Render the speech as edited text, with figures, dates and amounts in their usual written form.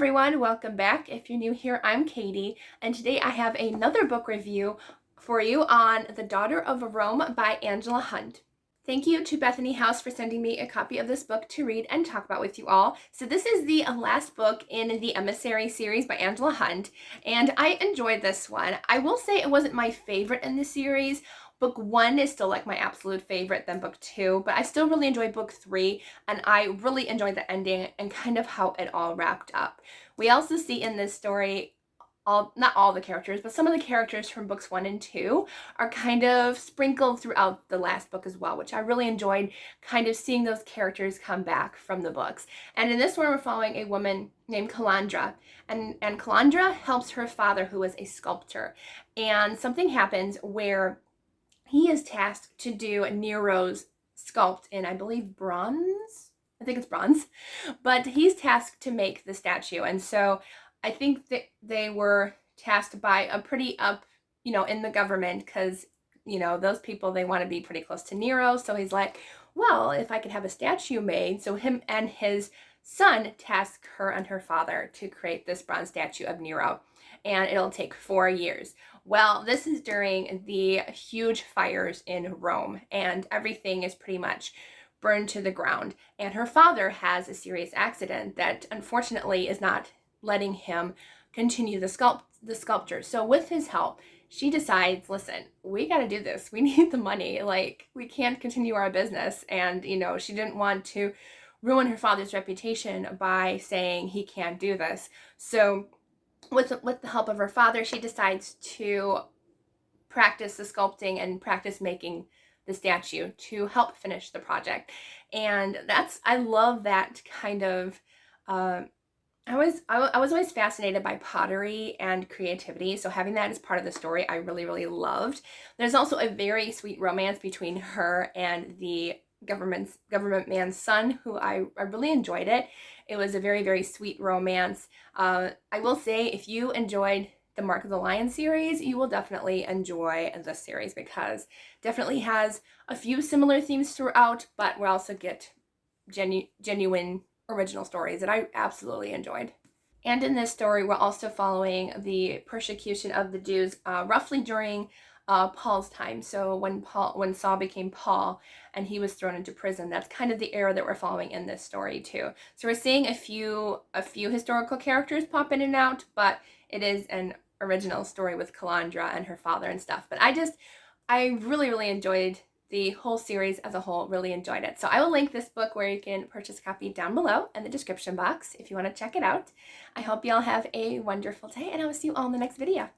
everyone, welcome back. If you're new here, I'm Katie, and today I have another book review for you on The Daughter of Rome by Angela Hunt. Thank you to Bethany House for sending me a copy of this book to read and talk about with you all. So this is the last book in the Emissary series by Angela Hunt, and I enjoyed this one. I will say it wasn't my favorite in the series. Book 1 is still like my absolute favorite than book 2, but I still really enjoyed book 3, and I really enjoyed the ending and kind of how it all wrapped up. We also see in this story not all the characters, but some of the characters from books 1 and 2 are kind of sprinkled throughout the last book as well, which I really enjoyed, kind of seeing those characters come back from the books. And in this one, we're following a woman named Calandra, and Calandra helps her father, who is a sculptor, and something happens where he is tasked to do Nero's sculpt in, I believe, bronze? I think it's bronze. But he's tasked to make the statue. And so I think that they were tasked by a pretty up, in the government, because, those people, they want to be pretty close to Nero. So he's like, well, if I could have a statue made. So him and his son task her and her father to create this bronze statue of Nero. And it'll take 4 years. Well, this is during the huge fires in Rome, and everything is pretty much burned to the ground. And her father has a serious accident that unfortunately is not letting him continue the sculpture. So with his help, she decides, listen, we got to do this. We need the money. Like, we can't continue our business. And, she didn't want to ruin her father's reputation by saying he can't do this. So with the help of her father, she decides to practice the sculpting and practice making the statue to help finish the project. And I love that kind of, I was always fascinated by pottery and creativity. So having that as part of the story, I really, really loved. There's also a very sweet romance between her and the government man's son, who I really enjoyed it. It was a very, very sweet romance. I will say, if you enjoyed the Mark of the Lion series, you will definitely enjoy this series, because definitely has a few similar themes throughout, but we also get genuine original stories that I absolutely enjoyed. And in this story, we're also following the persecution of the Jews roughly during Paul's time. So when Saul became Paul and he was thrown into prison, that's kind of the era that we're following in this story too. So we're seeing a few historical characters pop in and out, but it is an original story with Calandra and her father and stuff. But I really, really enjoyed the whole series as a whole, really enjoyed it. So I will link this book where you can purchase a copy down below in the description box if you want to check it out. I hope you all have a wonderful day, and I will see you all in the next video.